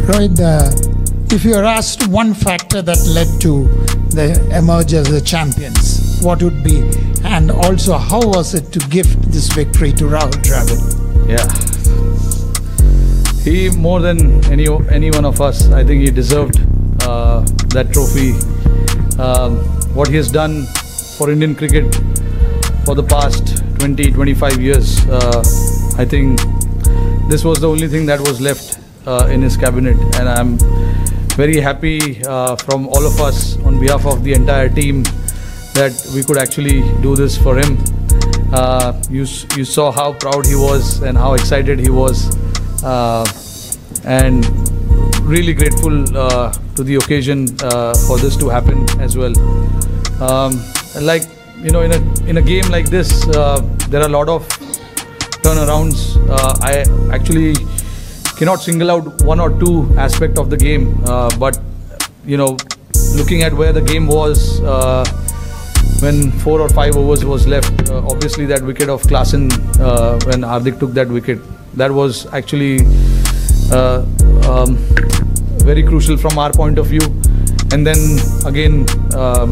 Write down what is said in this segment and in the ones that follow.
Rohit, if you are asked one factor that led to the emerge as the champions, what would be? And also, how was it to gift this victory to Rahul Dravid? Yeah. He, more than any one of us, I think he deserved that trophy. What he has done for Indian cricket for the past 20-25 years, I think this was the only thing that was left in his cabinet, and I'm very happy from all of us on behalf of the entire team that we could actually do this for him. You saw how proud he was and how excited he was, and really grateful to the occasion for this to happen as well. Like, you know, in a game like this, there are a lot of turnarounds. I actually cannot single out one or two aspects of the game, but you know, looking at where the game was when 4 or 5 overs was left, obviously that wicket of Klaasen, when Hardik took that wicket, that was actually very crucial from our point of view. And then again,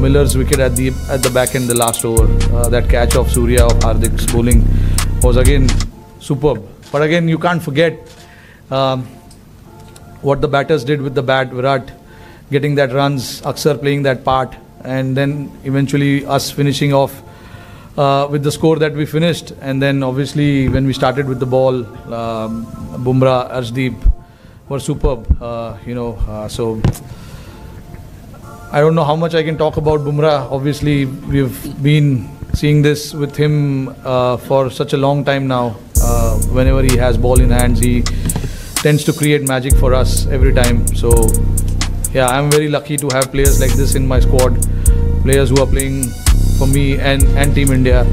Miller's wicket at the back end, the last over, that catch of Surya, of Hardik's bowling was again superb. But again, you can't forget what the batters did with the bat. Virat getting that runs, Akshar playing that part, and then eventually us finishing off with the score that we finished. And then obviously when we started with the ball, Bumrah, Arshdeep were superb. So I don't know how much I can talk about Bumrah. Obviously we've been seeing this with him for such a long time now. Whenever he has ball in hands, he tends to create magic for us every time. So yeah, I'm very lucky to have players like this in my squad, players who are playing for me and Team India.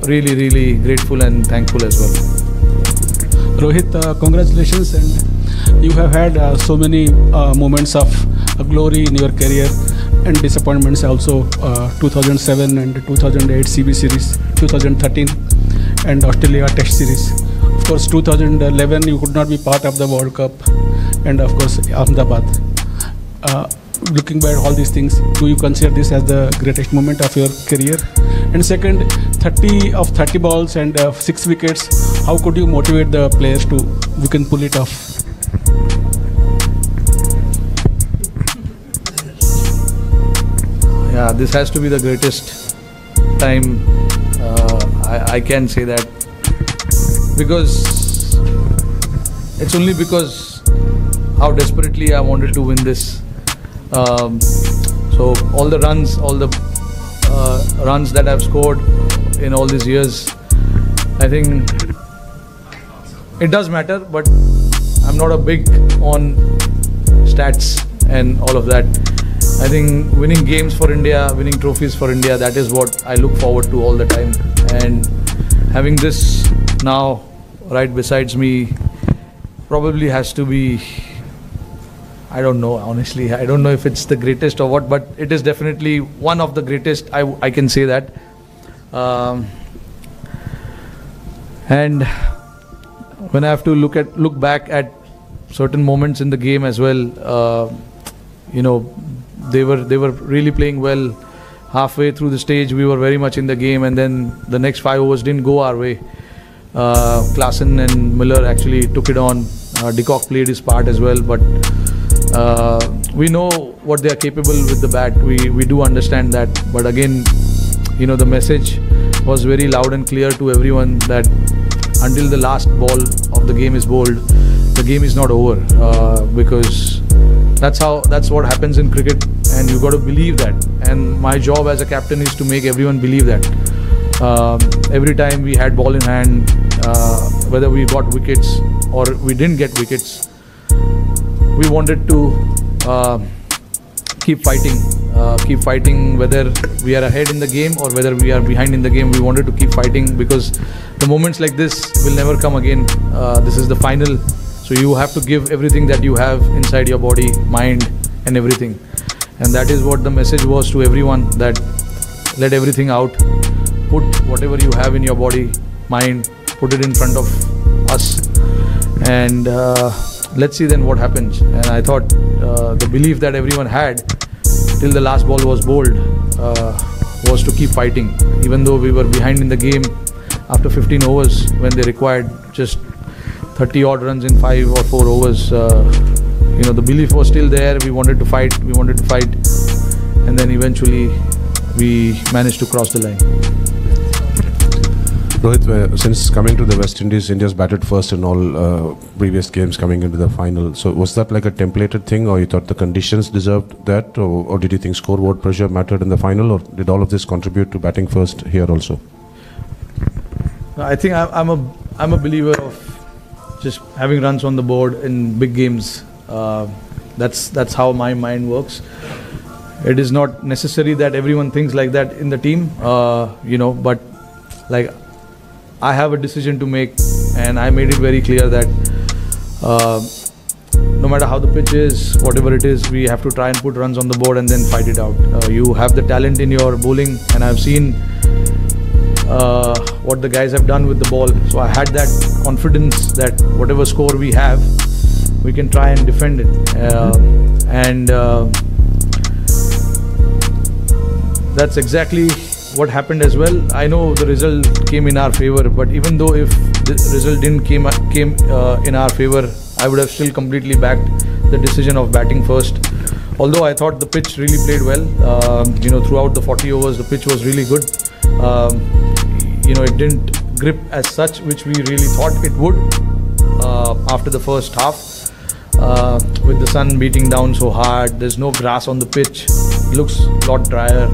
Really grateful and thankful as well. Rohit, congratulations, and you have had so many moments of glory in your career and disappointments also. 2007 and 2008 CB series, 2013 and Australia Test series. Of course, 2011 you could not be part of the World Cup, and of course Ahmedabad. Looking back at all these things, do you consider this as the greatest moment of your career? And second, 30 of 30 balls and 6 wickets, how could you motivate the players to, we can pull it off? Yeah, this has to be the greatest time. I can say that, because it's only because how desperately I wanted to win this. So all the runs that I've scored in all these years, I think it does matter, but I'm not a big on stats and all of that. I think winning games for India, winning trophies for India, that is what I look forward to all the time. And having this now right besides me probably has to be, I don't know, honestly, I don't know if it's the greatest or what, but it is definitely one of the greatest, I can say that. And when I have to look back at certain moments in the game as well, you know, they were really playing well. Halfway through the stage, we were very much in the game, and then the next 5 overs didn't go our way. Klaasen and Miller actually took it on. De Kock played his part as well, but we know what they are capable with the bat. We do understand that, but again, you know, the message was very loud and clear to everyone that until the last ball of the game is bowled, the game is not over, because that's what happens in cricket, and you got to believe that. And my job as a captain is to make everyone believe that. Every time we had ball in hand, whether we got wickets or we didn't get wickets, we wanted to keep fighting, whether we are ahead in the game or whether we are behind in the game. We wanted to keep fighting, because the moments like this will never come again. This is the final, so you have to give everything that you have inside your body, mind and everything. And that is what the message was to everyone, that let everything out, put whatever you have in your body, mind, put it in front of us. And let's see then what happens. And I thought the belief that everyone had till the last ball was bowled was to keep fighting, even though we were behind in the game after 15 overs when they required just 30 odd runs in 5 or 4 overs. The belief was still there. We wanted to fight, and then eventually we managed to cross the line. Rohit, since coming to the West Indies, India's batted first in all previous games coming into the final. So was that like a templated thing, or you thought the conditions deserved that, or did you think scoreboard pressure mattered in the final, or did all of this contribute to batting first here also? I think I'm a believer of just having runs on the board in big games. That's how my mind works. It is not necessary that everyone thinks like that in the team, but like I have a decision to make, and I made it very clear that no matter how the pitch is, whatever it is, we have to try and put runs on the board and then fight it out. You have the talent in your bowling, and I've seen what the guys have done with the ball. So I had that confidence that whatever score we have, we can try and defend it. That's exactly what happened as well. I know the result came in our favor, but even though if the result didn't came in our favor, I would have still completely backed the decision of batting first. Although I thought the pitch really played well. Throughout the 40 overs, the pitch was really good. It didn't grip as such, which we really thought it would after the first half. With the sun beating down so hard, there's no grass on the pitch. It looks a lot drier.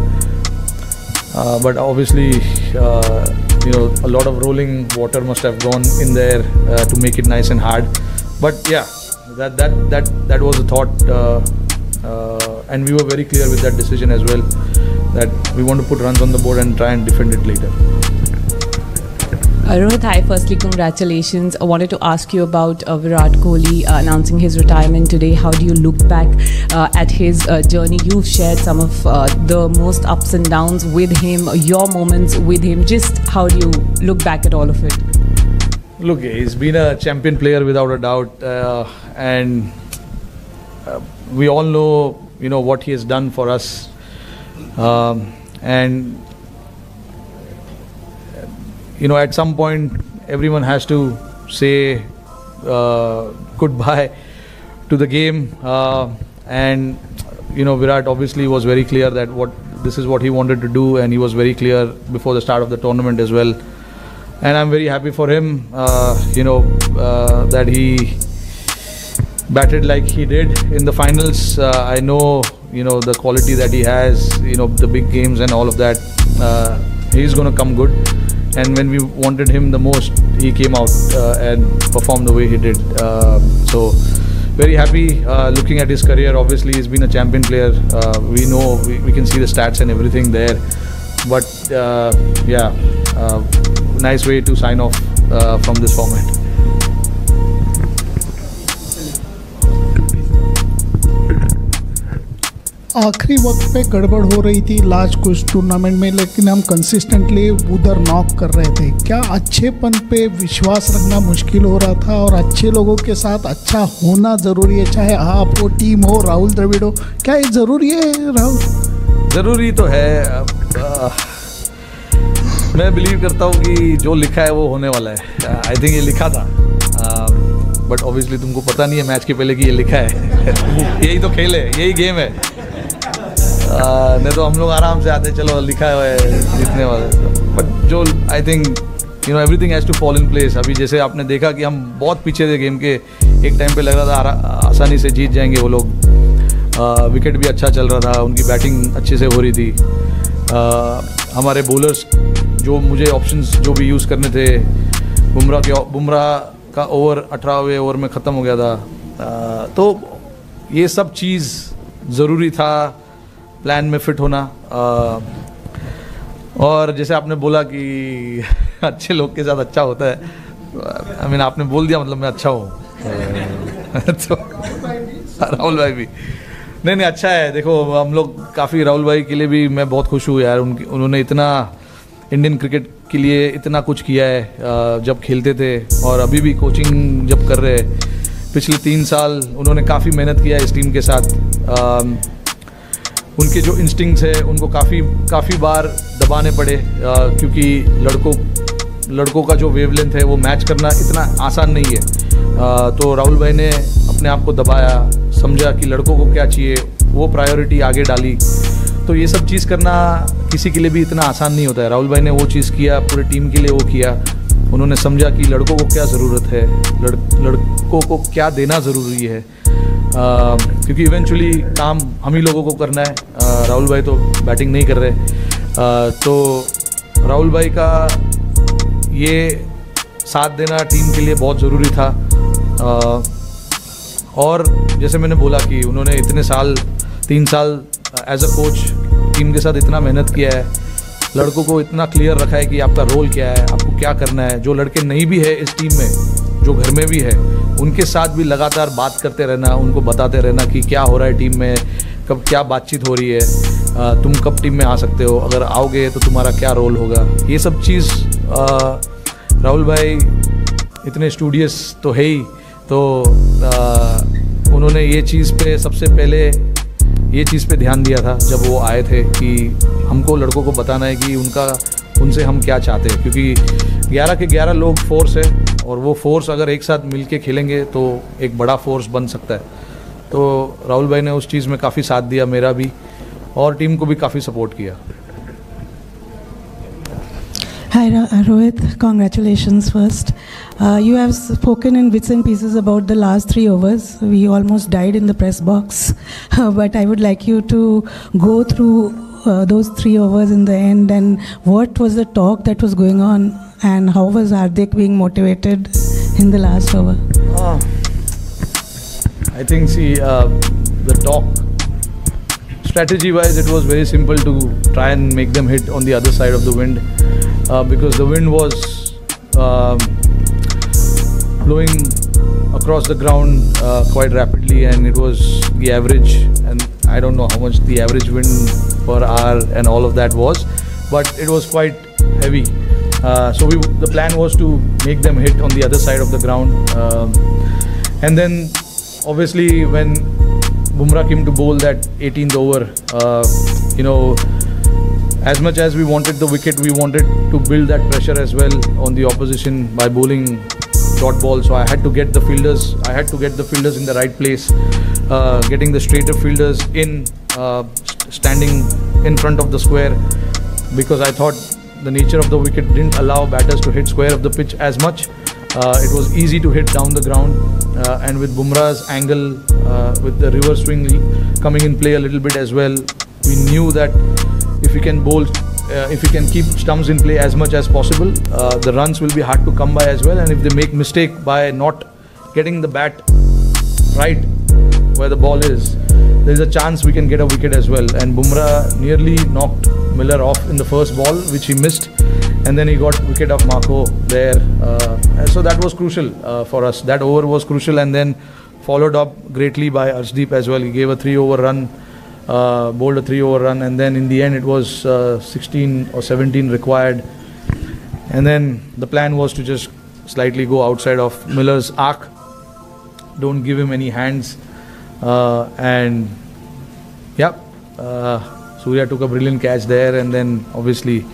But obviously, a lot of rolling water must have gone in there to make it nice and hard. But yeah, that was a thought, and we were very clear with that decision as well, that we want to put runs on the board and try and defend it later. Rohit, hi. Firstly, congratulations. I wanted to ask you about Virat Kohli announcing his retirement today. How do you look back at his journey? You've shared some of the most ups and downs with him, your moments with him. Just how do you look back at all of it? Look, he's been a champion player without a doubt, and we all know, what he has done for us, and. At some point, everyone has to say goodbye to the game. And Virat obviously was very clear that this is what he wanted to do, and he was very clear before the start of the tournament as well. And I'm very happy for him, that he batted like he did in the finals. I know, the quality that he has, the big games and all of that. He's going to come good. And when we wanted him the most, he came out and performed the way he did. So, very happy looking at his career. Obviously, he's been a champion player. We know, we can see the stats and everything there. But, nice way to sign off from this format. आखिरी वक्त पे गड़बड़ हो रही थी last कुछ tournament में, लेकिन हम कंसिस्टेंटली उधर नॉक कर रहे थे. क्या अच्छेपन पे विश्वास रखना मुश्किल हो रहा था, और अच्छे लोगों के साथ अच्छा होना ज़रूरी है, चाहे आप हो, टीम हो, राहुल द्रविड़ हो? क्या ये ज़रूरी है राहुल? ज़रूरी तो है. मैं बिलीव करता हूँ कि जो लिखा है वो होने वाला है. आई थिंक ये लिखा था, बट ऑब्वियसली तुमको पता नहीं है मैच के पहले कि ये लिखा है. यही तो खेल है, यही गेम है. नहीं तो हम लोग आराम से आते, चलो लिखा है जीतने वाले. बट जो I think everything has to fall in place. अभी जैसे आपने देखा कि हम बहुत पीछे थे गेम के, एक टाइम पे लग रहा था आसानी से जीत जाएंगे वो लोग. विकेट भी अच्छा चल रहा था, उनकी बैटिंग अच्छे से हो रही थी. हमारे बॉलर्स जो मुझे ऑप्शंस जो भी यूज़ करने थे, बुमराह का ओवर 18वें ओवर में ख़त्म हो गया था. तो ये सब चीज़ ज़रूरी था, प्लान में फिट होना. और जैसे आपने बोला कि अच्छे लोग के साथ अच्छा होता है, आई मीन आपने बोल दिया, मतलब मैं अच्छा हूँ. तो राहुल भाई भी नहीं अच्छा है. देखो हम लोग काफ़ी, राहुल भाई के लिए भी मैं बहुत खुश हूँ यार. उन्होंने इतना इंडियन क्रिकेट के लिए इतना कुछ किया है जब खेलते थे, और अभी भी कोचिंग जब कर रहे हैं. पिछले 3 साल उन्होंने काफ़ी मेहनत किया इस टीम के साथ। उनके जो इंस्टिंक्ट्स है उनको काफ़ी बार दबाने पड़े, क्योंकि लड़कों का जो वेवलेंथ है वो मैच करना इतना आसान नहीं है। तो राहुल भाई ने अपने आप को दबाया, समझा कि लड़कों को क्या चाहिए, वो प्रायोरिटी आगे डाली। तो ये सब चीज़ करना किसी के लिए भी इतना आसान नहीं होता है। राहुल भाई ने वो चीज़ किया, पूरे टीम के लिए वो किया। उन्होंने समझा कि लड़कों को क्या ज़रूरत है, लड़कों को क्या देना ज़रूरी है, क्योंकि इवेंचुअली काम हम ही लोगों को करना है। राहुल भाई तो बैटिंग नहीं कर रहे, तो राहुल भाई का ये साथ देना टीम के लिए बहुत ज़रूरी था। और जैसे मैंने बोला कि उन्होंने इतने साल 3 साल एज अ कोच टीम के साथ इतना मेहनत किया है, लड़कों को इतना क्लियर रखा है कि आपका रोल क्या है, आपको क्या करना है। जो लड़के नहीं भी है इस टीम में, जो घर में भी है, उनके साथ भी लगातार बात करते रहना, उनको बताते रहना कि क्या हो रहा है टीम में, कब क्या बातचीत हो रही है, तुम कब टीम में आ सकते हो, अगर आओगे तो तुम्हारा क्या रोल होगा। ये सब चीज़ राहुल भाई इतने स्टूडियस तो है ही, तो उन्होंने ये चीज़ पे सबसे पहले ये चीज़ पे ध्यान दिया था जब वो आए थे कि हमको लड़कों को बताना है कि उनसे हम क्या चाहते हैं, क्योंकि 11 के 11 लोग फोर्स है, और वो फोर्स अगर एक साथ मिल के खेलेंगे तो एक बड़ा फोर्स बन सकता है। तो राहुल भाई ने उस चीज़ में काफ़ी साथ दिया, मेरा भी, और टीम को भी काफ़ी सपोर्ट किया। Hi Rohit, congratulations first. You have spoken in bits and pieces about the last 3 overs. We almost died in the press box, but I would like you to go through those 3 overs in the end, and what was the talk that was going on, and how was Hardik being motivated in the last over? I think the talk, strategy wise, it was very simple to try and make them hit on the other side of the wind, because the wind was blowing across the ground quite rapidly, and it was the average, and I don't know how much the average wind per hour and all of that was, but it was quite heavy. So the plan was to make them hit on the other side of the ground, and then obviously when Bumrah came to bowl that 18th over, as much as we wanted the wicket, we wanted to build that pressure as well on the opposition by bowling dot ball. So I had to get the fielders in the right place, getting the straighter fielders in, standing in front of the square, because I thought the nature of the wicket didn't allow batters to hit square of the pitch as much. It was easy to hit down the ground, and with Bumrah's angle, with the reverse swing coming in play a little bit as well, we knew that if we can bowl, if we can keep stumps in play as much as possible, the runs will be hard to come by as well. And if they make mistake by not getting the bat right where the ball is, there is a chance we can get a wicket as well. And Bumrah nearly knocked Miller off in the first ball, which he missed, and then he got wicket of Marco there. And so that was crucial for us. That over was crucial, and then followed up greatly by Arshdeep as well. He gave a 3-over run, bowled a 3-over run, and then in the end it was 16 or 17 required. And then the plan was to just slightly go outside of Miller's arc, don't give him any hands, and yeah, Surya took a brilliant catch there, and then obviously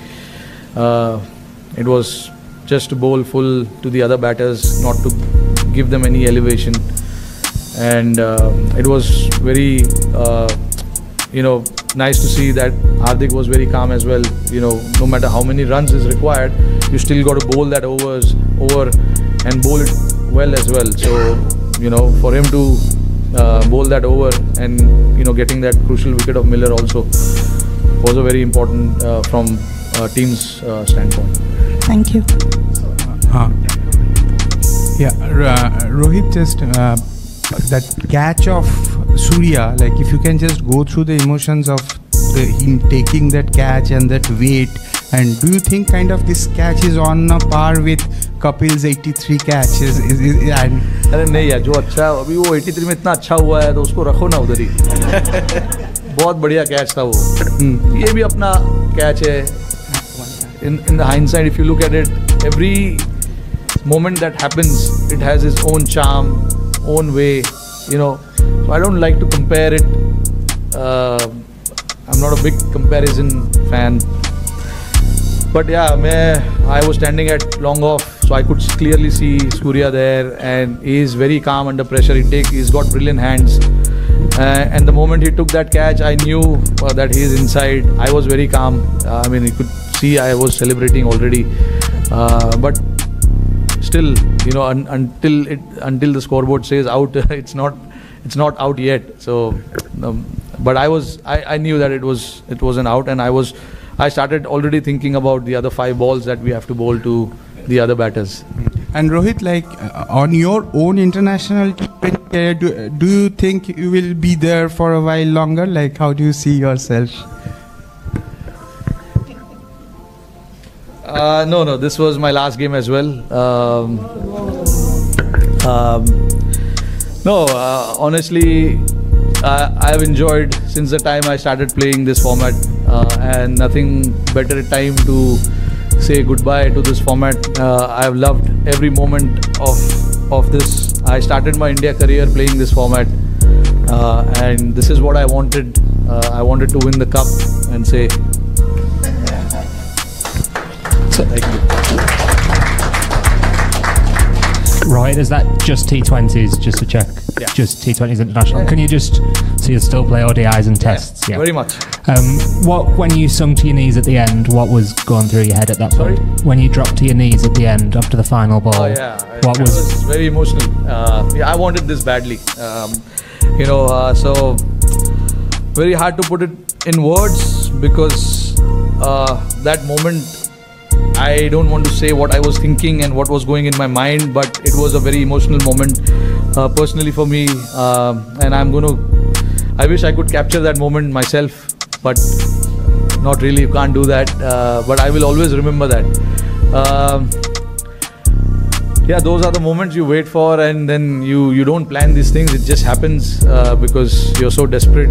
it was just to bowl full to the other batters, not to give them any elevation. And it was very nice to see that Hardik was very calm as well. No matter how many runs is required, you still got to bowl that over and bowl it well as well. So for him to bowl that over and getting that crucial wicket of Miller also was a very important from team's standpoint. Thank you. Rohit, just that catch of Surya, like if you can just go through the emotions of him taking that catch and that weight, and do you think kind of this catch is on a par with Kapil's 83 catches? अरे नहीं यार, जो अच्छा अभी वो 83 में इतना अच्छा हुआ है तो उसको रखो ना उधर ही। बहुत बढ़िया कैच था वो। ये भी अपना कैच है। In the hindsight, if you look at it, every moment that happens, it has its own charm. own way, you know. So I don't like to compare it. I'm not a big comparison fan. But yeah, I was standing at long off, so I could clearly see Surya there, and he is very calm under pressure. He's got brilliant hands. And the moment he took that catch, I knew that he is inside. I was very calm. I mean, you could see I was celebrating already. But still, you know, until the scoreboard says out, it's not out yet. So, but I knew that it was an out, and I started already thinking about the other 5 balls that we have to bowl to the other batters. And Rohit, like on your own international career, do you think you will be there for a while longer? Like, how do you see yourself? No, this was my last game as well. Honestly, I've enjoyed since the time I started playing this format, and nothing better time to say goodbye to this format. I've loved every moment of this. I started my India career playing this format, and this is what I wanted. I wanted to win the cup and say thank you. Right, is that just T20s, just to check? Yeah. Just T20s international. Can you just, so you still play ODIs and tests? Yeah, very much. When you sunk to your knees at the end, what was going through your head at that point? Sorry? When you dropped to your knees at the end after the final ball. Oh yeah, what it was very emotional. I wanted this badly. So very hard to put it in words, because that moment, I don't want to say what I was thinking and what was going in my mind, but it was a very emotional moment personally for me, and I wish I could capture that moment myself, but not really, you can't do that, but I will always remember that. Those are the moments you wait for, and then you don't plan these things, it just happens because you're so desperate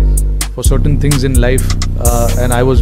for certain things in life, and I was